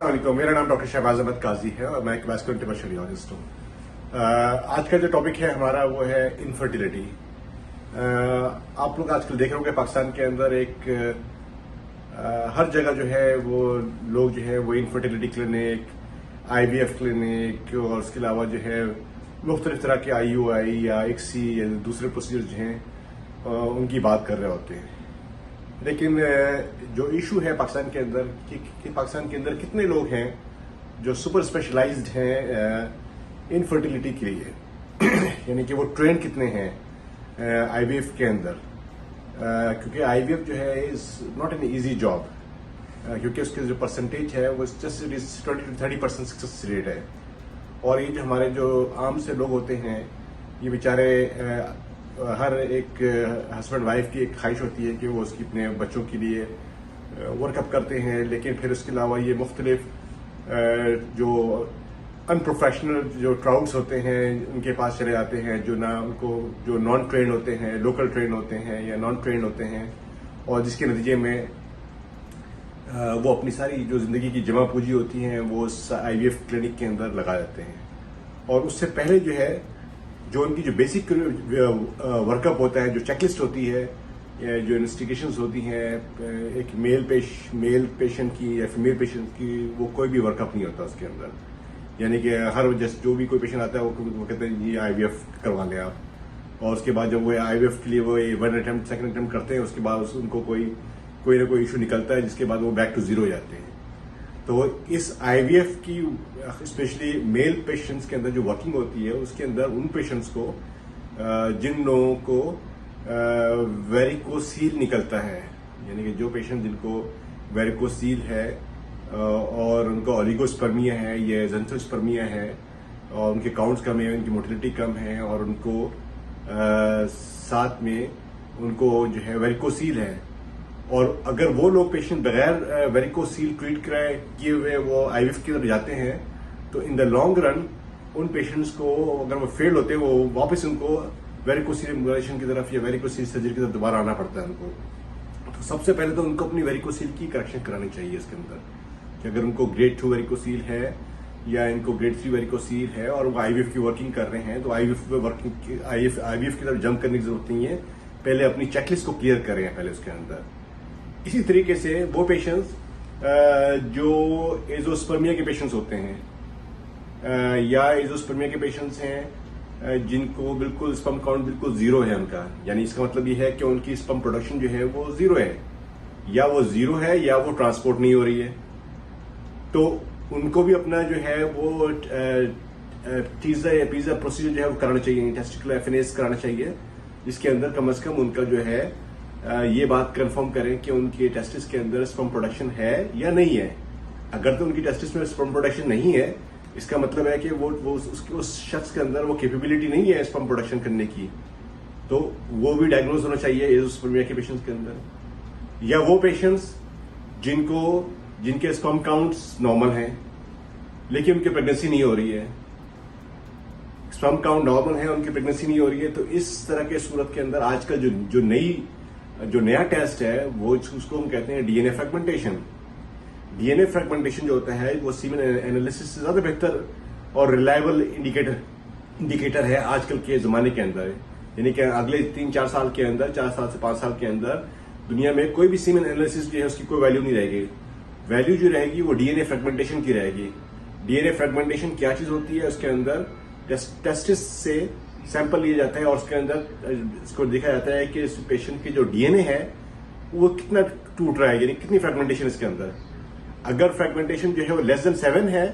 वालेकुम, मेरा नाम डॉक्टर शहबाज अहमद काजी है और मैं एक वैस्कुलर इंटरवेंशनिस्ट हूँ। आज का जो टॉपिक है हमारा वो है इनफर्टिलिटी। आप लोग आजकल देख रहे होंगे पाकिस्तान के अंदर हर जगह जो है वो लोग जो है वो इनफर्टिलिटी क्लिनिक, IVF क्लिनिक और उसके अलावा जो है मुख्तलिफ तरह के IUI या ICSI या दूसरे प्रोसीजर जो हैं उनकी बात कर रहे होते हैं। लेकिन जो इशू है पाकिस्तान के अंदर कि पाकिस्तान के अंदर कितने लोग हैं जो सुपर स्पेशलाइज्ड हैं इनफर्टिलिटी के लिए यानी कि वो ट्रेन कितने हैं IVF के अंदर, क्योंकि IVF जो है is not an easy job, क्योंकि उसके जो परसेंटेज है वो जस्ट 20 to 30% सक्सेस रेट है। और ये जो हमारे जो आम से लोग होते हैं ये बेचारे हर एक हस्बैंड वाइफ की एक ख्वाहिश होती है कि वो उसकी अपने बच्चों के लिए वर्कअप करते हैं, लेकिन फिर उसके अलावा ये मुख्तलिफ जो अनप्रोफेशनल जो क्राउड्स होते हैं उनके पास चले जाते हैं जो नॉन ट्रेन होते हैं, लोकल ट्रेन होते हैं या नॉन ट्रेन होते हैं, और जिसके नतीजे में वो अपनी सारी जो जिंदगी की जमा पूंजी होती है वो IVF क्लिनिक के अंदर लगा देते हैं। और उससे पहले जो है जो उनकी जो बेसिक वर्कअप होता है, जो चेकलिस्ट होती है, जो इन्वेस्टिगेशंस होती हैं एक मेल पेशेंट की या फीमेल पेशेंट की, वो कोई भी वर्कअप नहीं होता उसके अंदर। यानी कि हर जो भी कोई पेशेंट आता है वो कहते हैं ये IVF करवा लें आप, और उसके बाद जब वो IVF के लिए वो 1 अटेम्प्ट 2nd अटेम्प्ट करते हैं उसके बाद उनको कोई ना कोई इशू निकलता है जिसके बाद वो बैक टू जीरो हो जाते हैं। तो इस IVF की स्पेशली मेल पेशेंट्स के अंदर जो वर्किंग होती है उसके अंदर उन पेशेंट्स को जिन लोगों को वेरिकोसील निकलता है, यानी कि जो पेशेंट जिनको वेरिकोसील है और उनको ओलिगोस्पर्मिया है या ज़ेंथोस्पर्मिया है और उनके काउंट्स कम है, उनकी मोटिलिटी कम है और उनको साथ में उनको जो है वेरिकोसील है, और अगर वो लोग पेशेंट बगैर वेरिकोसील ट्रीट कराए किए हुए वो IVF की तरफ जाते हैं तो इन द लॉन्ग रन उन पेशेंट्स को अगर वो फेल होते हैं वो वापस उनको वेरिकोसील इम्बुलेशन की तरफ या वेरिकोसील सर्जरी की तरफ दोबारा आना पड़ता है उनको। तो सबसे पहले तो उनको अपनी वेरिकोसील की करेक्शन करानी चाहिए इसके अंदर, कि अगर उनको ग्रेड 2 वेरिकोसील है या इनको ग्रेड 3 वेरिकोसील है और वो IVF की वर्किंग कर रहे हैं तो IVF की तरफ जंप करने की जरूरत नहीं है, पहले अपनी चेकलिस्ट को क्लियर करें पहले उसके अंदर। इसी तरीके से वो पेशेंट्स जो एजोस्पर्मिया के पेशेंट्स होते हैं या एजोस्पर्मिया के पेशेंट्स हैं जिनको बिल्कुल स्पर्म काउंट बिल्कुल जीरो है उनका, यानी इसका मतलब ये है कि उनकी स्पर्म प्रोडक्शन जो है वो जीरो है, या वो जीरो है या वो ट्रांसपोर्ट नहीं हो रही है, तो उनको भी अपना जो है वो टीजा या पिज्जा प्रोसीजर जो है वो कराना चाहिए, टेस्टिकुलर एफिनेज कराना चाहिए, जिसके अंदर कम से कम उनका जो है ये बात कंफर्म करें कि उनके टेस्टिस के अंदर स्पर्म प्रोडक्शन है या नहीं है। अगर तो उनकी टेस्टिस में स्पर्म प्रोडक्शन नहीं है इसका मतलब है कि वो उस शख्स के अंदर वो कैपेबिलिटी नहीं है स्पर्म प्रोडक्शन करने की, तो वो भी डायग्नोज होना चाहिए एजोस्पर्मिया के पेशेंट्स के अंदर। या वो पेशेंट्स जिनके स्पर्म काउंट्स नॉर्मल हैं लेकिन उनकी प्रेगनेंसी नहीं हो रही है, स्पर्म काउंट नॉर्मल है उनकी प्रेगनेंसी नहीं हो रही है, तो इस तरह के सूरत के अंदर आजकल जो नया टेस्ट है वो उसको हम कहते हैं DNA फ्रेगमेंटेशन। DNA फ्रेगमेंटेशन जो होता है वो सीमेन एनालिसिस से ज्यादा बेहतर और रिलायबल इंडिकेटर है आजकल के जमाने के अंदर। यानी कि अगले 3-4 साल के अंदर, 4 साल से 5 साल के अंदर दुनिया में कोई भी सीमेन एनालिसिस जो है उसकी कोई वैल्यू नहीं रहेगी। वैल्यू जो रहेगी वो DNA फ्रेगमेंटेशन की रहेगी। DNA फ्रेगमेंटेशन क्या चीज होती है, उसके अंदर टेस्टिस से सैंपल लिया जाता है और उसके अंदर इसको देखा जाता है कि इस पेशेंट के जो DNA है वो कितना टूट रहा है, यानी कितनी फ्रेगमेंटेशन इसके अंदर। अगर फ्रेगमेंटेशन जो है वो लेस देन 7 है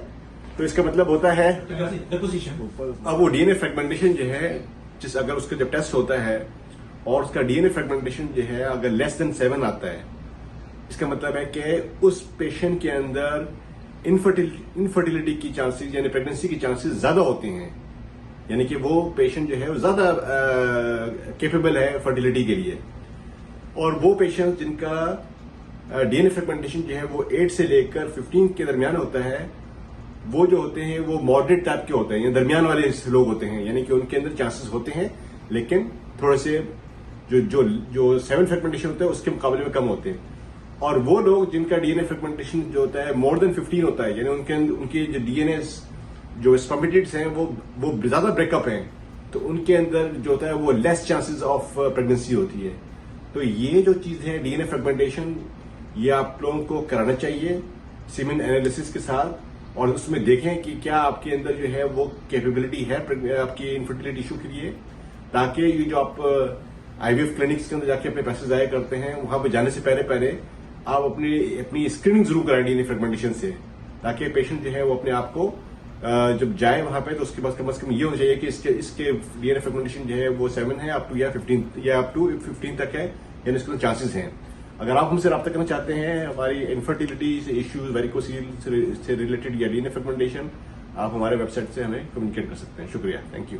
तो इसका मतलब होता है अब वो DNA फ्रेगमेंटेशन जो है अगर उसका जब टेस्ट होता है और उसका DNA फ्रेगमेंटेशन जो है अगर लेस देन 7 आता है, इसका मतलब है कि उस पेशेंट के अंदर इनफर्टिलिटी की चांसेस यानी प्रेगनेंसी की चांसेस ज्यादा होती हैं, यानी कि वो पेशेंट जो है वो ज्यादा कैपेबल है फर्टिलिटी के लिए। और वो पेशेंट जिनका DNA फ्रेगमेंटेशन जो है वो 8 से लेकर 15 के दरमियान होता है, वो जो होते हैं वो मॉडरेट टाइप के होते हैं, दरमियान वाले लोग होते हैं, यानी कि उनके अंदर चांसेस होते हैं लेकिन थोड़े से जो 7 फ्रेगमेंटेशन होते हैं उसके मुकाबले में कम होते हैं। और वो लोग जिनका डीएनए फ्रेगमेंटेशन जो होता है मोर देन 15 होता है, यानी उनके जो डीएनए जो स्पर्मेटिड्स हैं वो ज्यादा ब्रेकअप हैं, तो उनके अंदर जो होता है वो लेस चांसेस ऑफ प्रेगनेंसी होती है। तो ये जो चीज है डीएनए फ्रेगमेंटेशन, ये आप लोगों को कराना चाहिए सीमेन एनालिसिस के साथ, और उसमें देखें कि क्या आपके अंदर जो है वो कैपेबिलिटी है आपकी इनफर्टिलिटी इशू के लिए, ताकि ये जो आप आईवीएफ क्लिनिक्स के अंदर जाके अपने पैसे जाया करते हैं, वहां पे जाने से पहले आप अपनी स्क्रीनिंग जरूर कराएं डीएनए फ्रेगमेंटेशन से, ताकि पेशेंट जो है वो अपने आप को जब जाए वहां पे तो उसके पास कम से कम ये होना चाहिए कि इसके डीएनए फ्रेगमेंटेशन जो है वो 7 है अप टू 15 तक है, यानी इसके चांसेस हैं। अगर आप हमसे रब्ता करना चाहते हैं हमारी इनफर्टिलिटी इश्यूज, वेरिकोसील से रिलेटेड या डीएनए फ्रेगमेंटेशन, आप हमारे वेबसाइट से हमें कम्युनिकेट कर सकते हैं। शुक्रिया, थैंक यू।